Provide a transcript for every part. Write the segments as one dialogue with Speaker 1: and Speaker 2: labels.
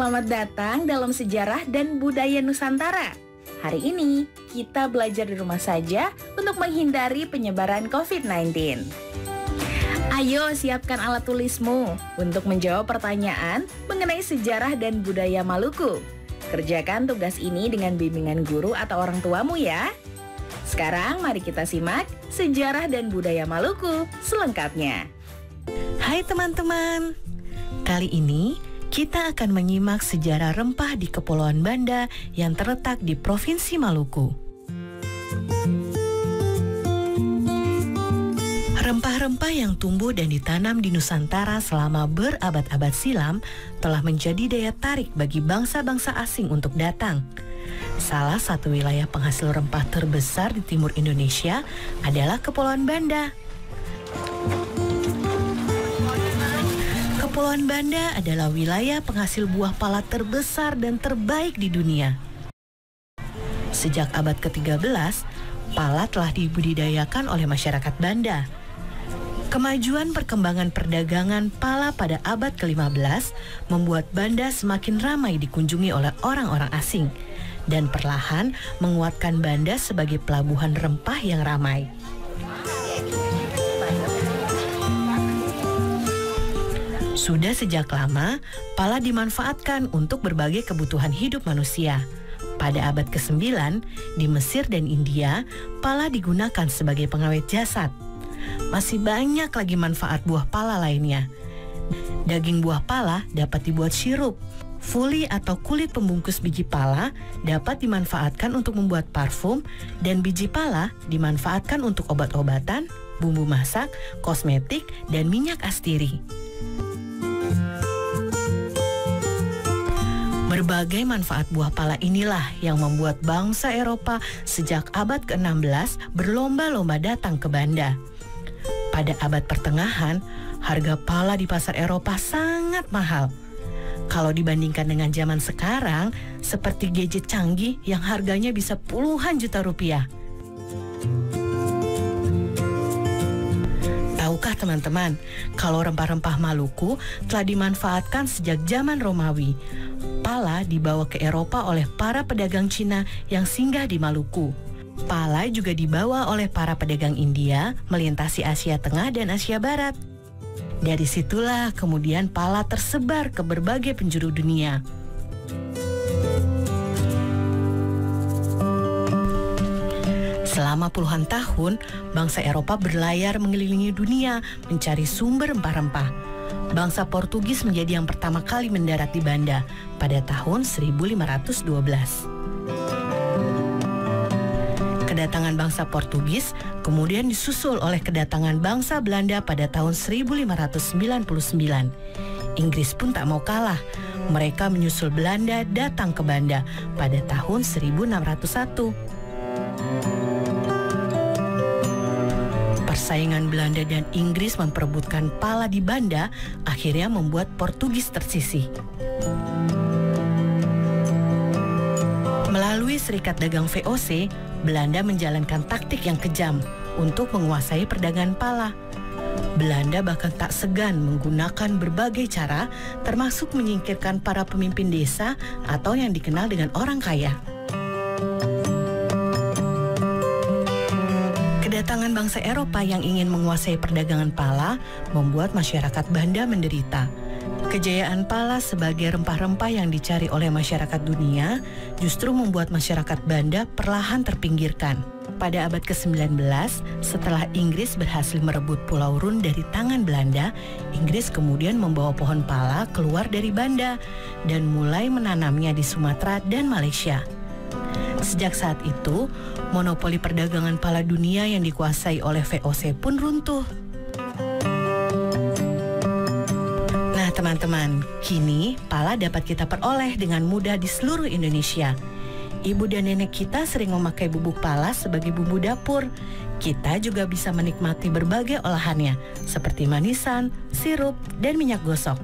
Speaker 1: Selamat datang dalam sejarah dan budaya Nusantara. Hari ini kita belajar di rumah saja untuk menghindari penyebaran COVID-19. Ayo siapkan alat tulismu untuk menjawab pertanyaan mengenai sejarah dan budaya Maluku. Kerjakan tugas ini dengan bimbingan guru atau orang tuamu ya. Sekarang mari kita simak sejarah dan budaya Maluku selengkapnya.
Speaker 2: Hai teman-teman, kali ini kita akan menyimak sejarah rempah di Kepulauan Banda yang terletak di Provinsi Maluku. Rempah-rempah yang tumbuh dan ditanam di Nusantara selama berabad-abad silam telah menjadi daya tarik bagi bangsa-bangsa asing untuk datang. Salah satu wilayah penghasil rempah terbesar di timur Indonesia adalah Kepulauan Banda. Kepulauan Banda adalah wilayah penghasil buah pala terbesar dan terbaik di dunia. Sejak abad ke-13, pala telah dibudidayakan oleh masyarakat Banda. Kemajuan perkembangan perdagangan pala pada abad ke-15 membuat Banda semakin ramai dikunjungi oleh orang-orang asing dan perlahan menguatkan Banda sebagai pelabuhan rempah yang ramai. Sudah sejak lama, pala dimanfaatkan untuk berbagai kebutuhan hidup manusia. Pada abad ke-9, di Mesir dan India, pala digunakan sebagai pengawet jasad. Masih banyak lagi manfaat buah pala lainnya. Daging buah pala dapat dibuat sirup. Fuli atau kulit pembungkus biji pala dapat dimanfaatkan untuk membuat parfum, dan biji pala dimanfaatkan untuk obat-obatan, bumbu masak, kosmetik, dan minyak astiri. Berbagai manfaat buah pala inilah yang membuat bangsa Eropa sejak abad ke-16 berlomba-lomba datang ke Banda. Pada abad pertengahan, harga pala di pasar Eropa sangat mahal. Kalau dibandingkan dengan zaman sekarang, seperti gadget canggih yang harganya bisa puluhan juta rupiah. Tahukah teman-teman, kalau rempah-rempah Maluku telah dimanfaatkan sejak zaman Romawi. Pala dibawa ke Eropa oleh para pedagang Cina yang singgah di Maluku. Pala juga dibawa oleh para pedagang India melintasi Asia Tengah dan Asia Barat. Dari situlah kemudian pala tersebar ke berbagai penjuru dunia. Selama puluhan tahun, bangsa Eropa berlayar mengelilingi dunia mencari sumber rempah-rempah. Bangsa Portugis menjadi yang pertama kali mendarat di Banda pada tahun 1512. Kedatangan bangsa Portugis kemudian disusul oleh kedatangan bangsa Belanda pada tahun 1599. Inggris pun tak mau kalah. Mereka menyusul Belanda datang ke Banda pada tahun 1601. Persaingan Belanda dan Inggris memperebutkan pala di Banda akhirnya membuat Portugis tersisih. Melalui Serikat Dagang VOC, Belanda menjalankan taktik yang kejam untuk menguasai perdagangan pala. Belanda bahkan tak segan menggunakan berbagai cara, termasuk menyingkirkan para pemimpin desa atau yang dikenal dengan orang kaya. Kedatangan bangsa Eropa yang ingin menguasai perdagangan pala membuat masyarakat Banda menderita. Kejayaan pala sebagai rempah-rempah yang dicari oleh masyarakat dunia justru membuat masyarakat Banda perlahan terpinggirkan. Pada abad ke-19, setelah Inggris berhasil merebut Pulau Run dari tangan Belanda, Inggris kemudian membawa pohon pala keluar dari Banda dan mulai menanamnya di Sumatera dan Malaysia. Sejak saat itu, monopoli perdagangan pala dunia yang dikuasai oleh VOC pun runtuh. Nah teman-teman, kini pala dapat kita peroleh dengan mudah di seluruh Indonesia. Ibu dan nenek kita sering memakai bubuk pala sebagai bumbu dapur. Kita juga bisa menikmati berbagai olahannya, seperti manisan, sirup, dan minyak gosok.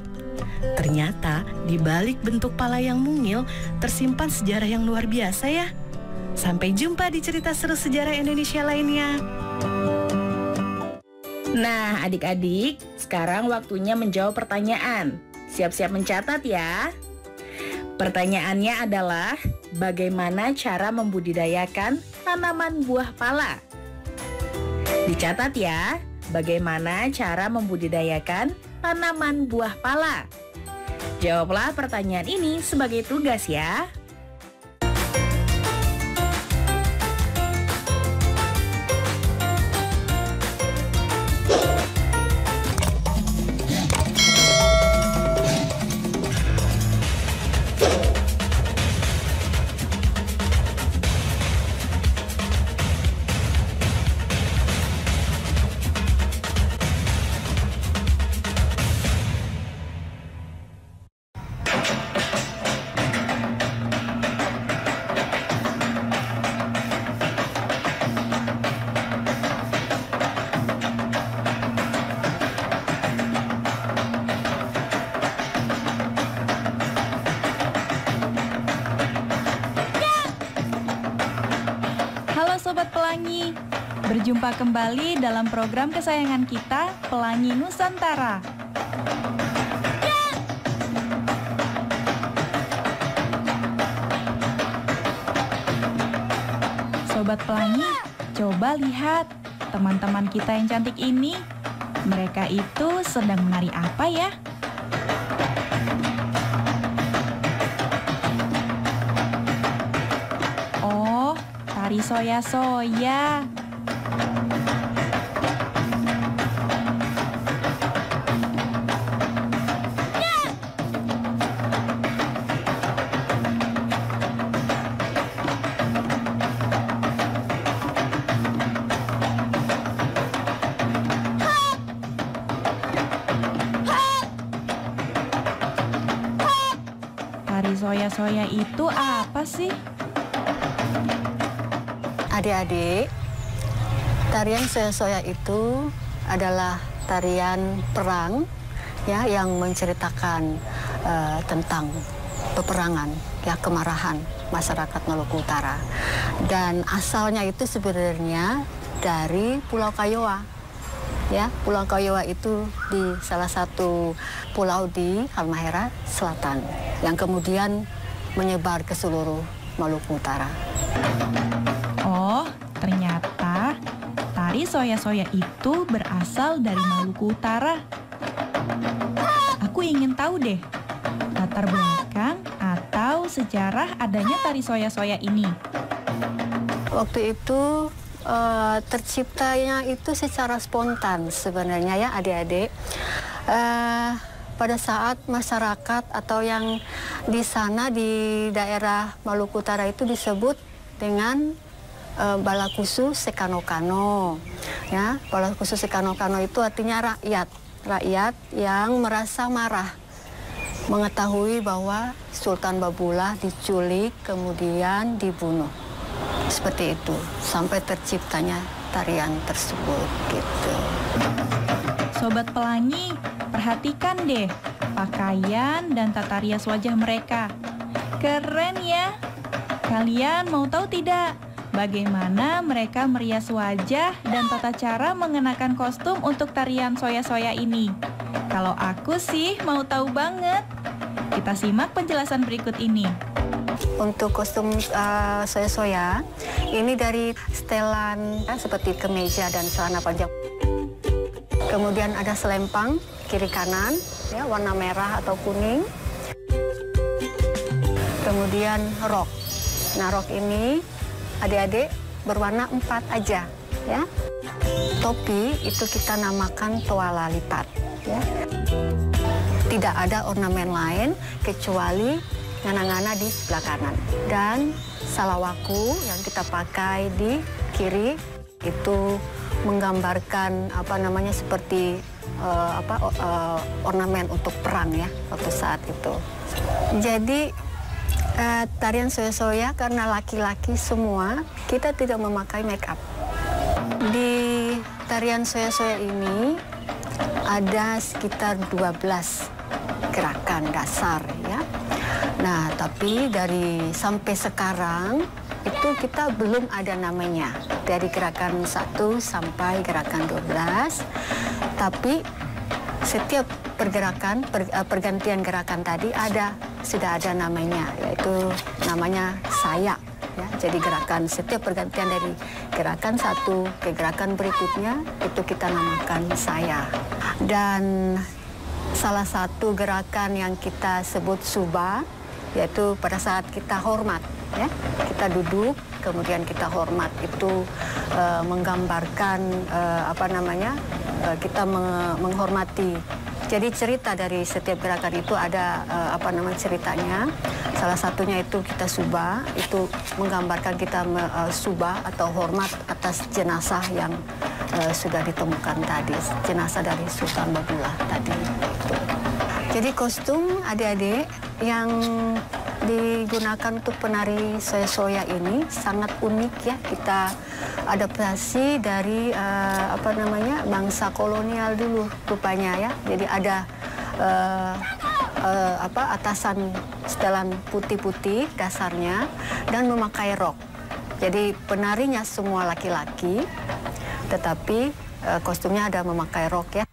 Speaker 2: Ternyata di balik bentuk pala yang mungil tersimpan sejarah yang luar biasa ya. Sampai jumpa di cerita seru sejarah Indonesia lainnya.
Speaker 1: Nah, adik-adik, sekarang waktunya menjawab pertanyaan. Siap-siap mencatat ya. Pertanyaannya adalah, bagaimana cara membudidayakan tanaman buah pala? Dicatat ya, bagaimana cara membudidayakan tanaman buah pala? Jawablah pertanyaan ini sebagai tugas ya.
Speaker 3: Sobat Pelangi, berjumpa kembali dalam program kesayangan kita, Pelangi Nusantara. Sobat Pelangi, coba lihat teman-teman kita yang cantik ini. Mereka itu sedang menari apa ya? Tari soya-soya. Tari soya-soya itu apa sih?
Speaker 4: Adik-adik, tarian soya-soya itu adalah tarian perang ya yang menceritakan tentang peperangan ya, kemarahan masyarakat Maluku Utara. Dan asalnya itu sebenarnya dari Pulau Kayowa. Ya, Pulau Kayowa itu di salah satu pulau di Halmahera Selatan yang kemudian menyebar ke seluruh Maluku Utara.
Speaker 3: Oh, ternyata tari soya-soya itu berasal dari Maluku Utara. Aku ingin tahu deh, latar belakang atau sejarah adanya tari soya-soya ini.
Speaker 4: Waktu itu terciptanya itu secara spontan sebenarnya ya adik-adik. Pada saat masyarakat atau yang di sana di daerah Maluku Utara itu disebut dengan Balakusu Sekano-Kano. Ya, Balakusu Sekano-Kano itu artinya rakyat yang merasa marah mengetahui bahwa Sultan Babullah diculik kemudian dibunuh. Seperti itu sampai terciptanya tarian tersebut gitu.
Speaker 3: Sobat Pelangi, perhatikan deh pakaian dan tata rias wajah mereka. Keren ya. Kalian mau tahu tidak bagaimana mereka merias wajah dan tata cara mengenakan kostum untuk tarian soya-soya ini? Kalau aku sih mau tahu banget. Kita simak penjelasan berikut ini.
Speaker 4: Untuk kostum soya-soya, ini dari setelan seperti kemeja dan celana panjang. Kemudian ada selempang kiri kanan, ya, warna merah atau kuning. Kemudian rok. Nah, rok ini adik-adik berwarna 4 aja, ya. Topi itu kita namakan toala lipat, ya. Tidak ada ornamen lain kecuali ngana-ngana di sebelah kanan. Dan salawaku yang kita pakai di kiri itu menggambarkan seperti ornamen untuk perang ya waktu saat itu. Jadi tarian soya-soya karena laki-laki semua, kita tidak memakai make up. Di tarian soya-soya ini ada sekitar 12 gerakan dasar ya. Nah, tapi sampai sekarang itu kita belum ada namanya. Dari gerakan 1 sampai gerakan 12. Tapi setiap pergantian gerakan tadi ada sudah ada namanya, yaitu namanya saya. Ya, jadi gerakan setiap pergantian dari gerakan satu ke gerakan berikutnya itu kita namakan saya. Dan salah satu gerakan yang kita sebut suba, yaitu pada saat kita hormat, ya, kita duduk kemudian kita hormat, itu menggambarkan kita menghormati. Jadi cerita dari setiap gerakan itu ada ceritanya. Salah satunya itu kita suba, itu menggambarkan kita suba atau hormat atas jenazah yang sudah ditemukan tadi, jenazah dari Sultan Badulah tadi. Jadi kostum adik-adik yang digunakan untuk penari soya-soya ini sangat unik ya. Kita adaptasi dari bangsa kolonial dulu rupanya ya. Jadi ada atasan setelan putih-putih dasarnya dan memakai rok. Jadi penarinya semua laki-laki, tetapi kostumnya ada memakai rok ya.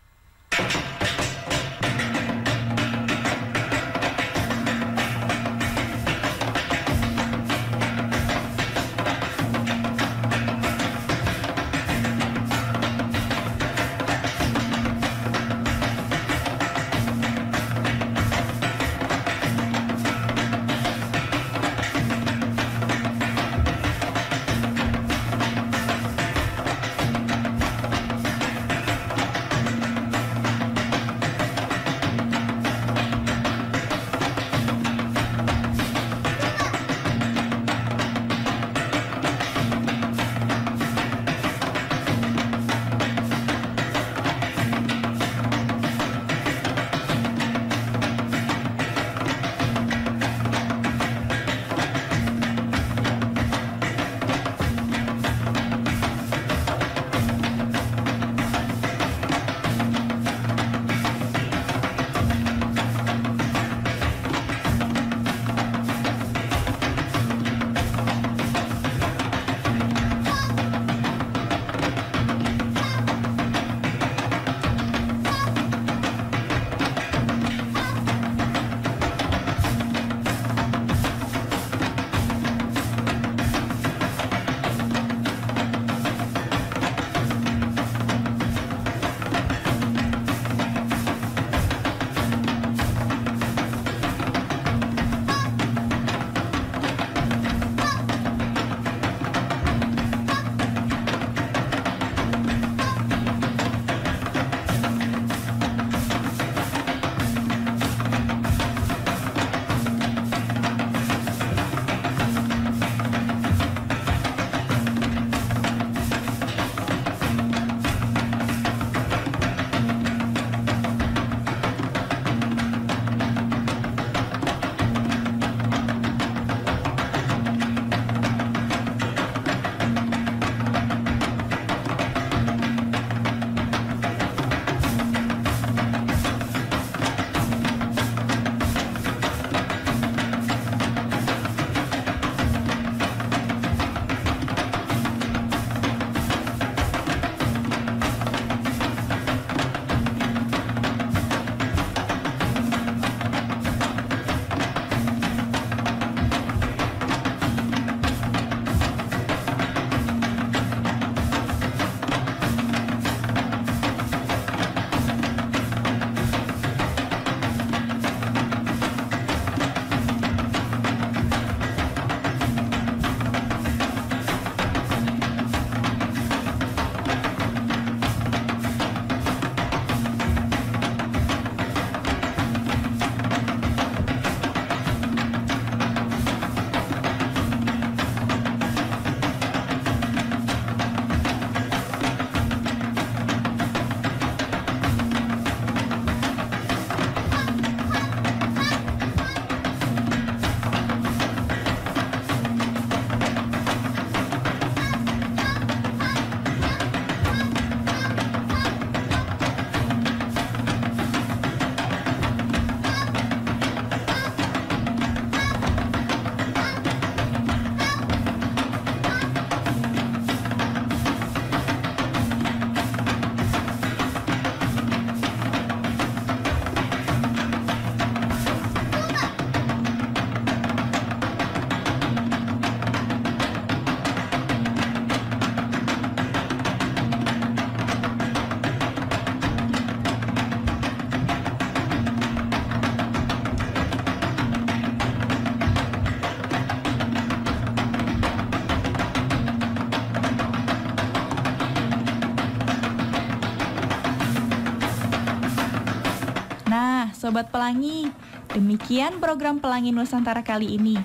Speaker 3: Sobat Pelangi. Demikian program Pelangi Nusantara kali ini.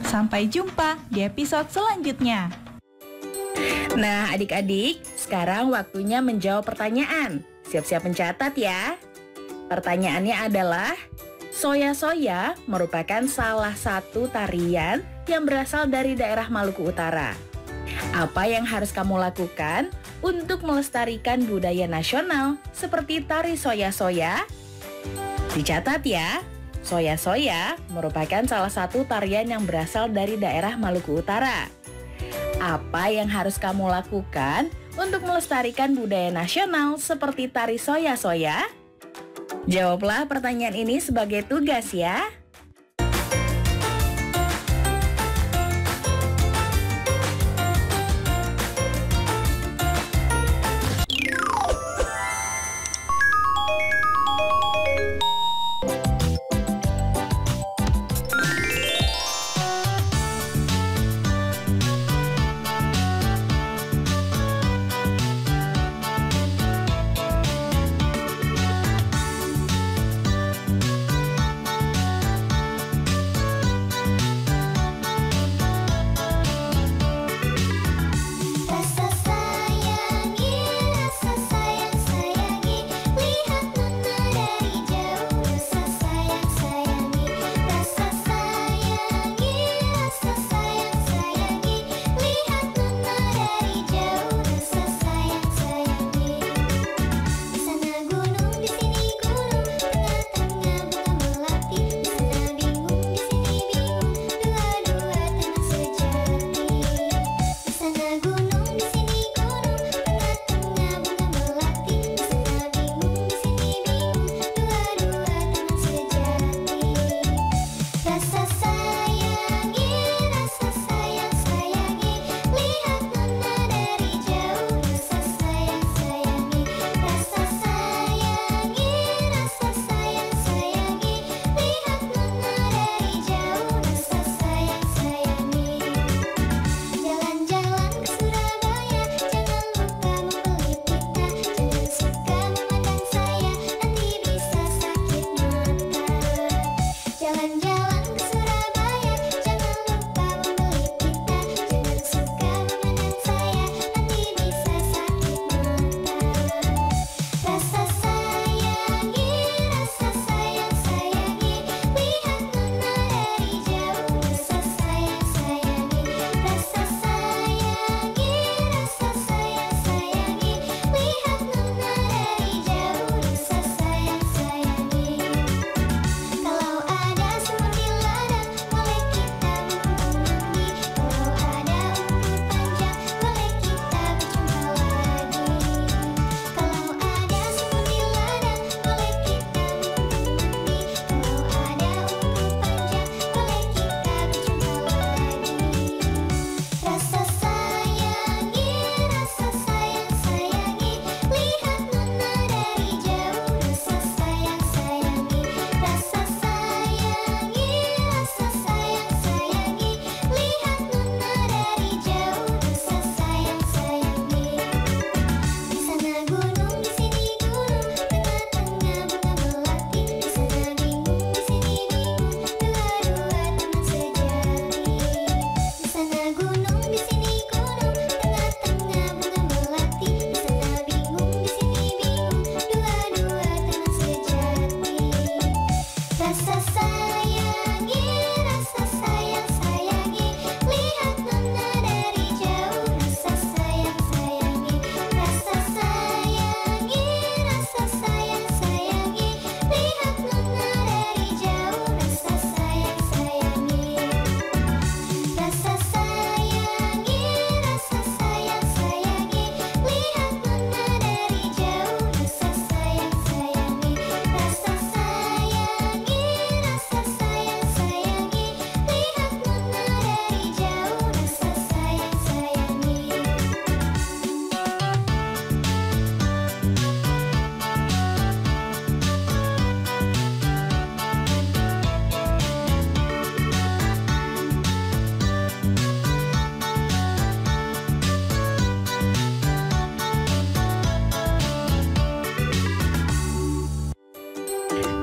Speaker 3: Sampai jumpa di episode selanjutnya.
Speaker 1: Nah, adik-adik, sekarang waktunya menjawab pertanyaan. Siap-siap mencatat ya. Pertanyaannya adalah, soya-soya merupakan salah satu tarian yang berasal dari daerah Maluku Utara. Apa yang harus kamu lakukan untuk melestarikan budaya nasional seperti tari soya-soya? Dicatat ya, soya-soya merupakan salah satu tarian yang berasal dari daerah Maluku Utara. Apa yang harus kamu lakukan untuk melestarikan budaya nasional seperti tari soya-soya? Jawablah pertanyaan ini sebagai tugas ya.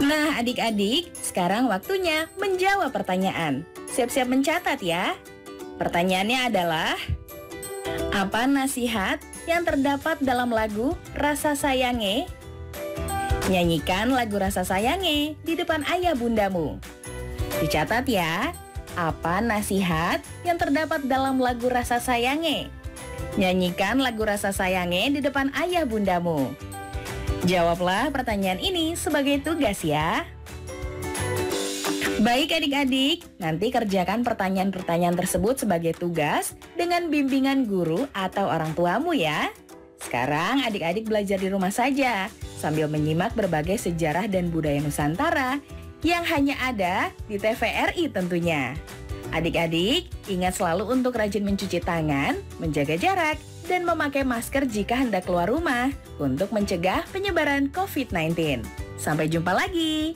Speaker 1: Nah, adik-adik, sekarang waktunya menjawab pertanyaan. Siap-siap mencatat ya. Pertanyaannya adalah, apa nasihat yang terdapat dalam lagu Rasa Sayange? Nyanyikan lagu Rasa Sayange di depan ayah bundamu. Dicatat ya, apa nasihat yang terdapat dalam lagu Rasa Sayange? Nyanyikan lagu Rasa Sayange di depan ayah bundamu. Jawablah pertanyaan ini sebagai tugas ya. Baik adik-adik, nanti kerjakan pertanyaan-pertanyaan tersebut sebagai tugas dengan bimbingan guru atau orang tuamu ya. Sekarang adik-adik belajar di rumah saja sambil menyimak berbagai sejarah dan budaya Nusantara yang hanya ada di TVRI tentunya. Adik-adik, ingat selalu untuk rajin mencuci tangan, menjaga jarak, dan memakai masker jika hendak keluar rumah untuk mencegah penyebaran COVID-19. Sampai jumpa lagi.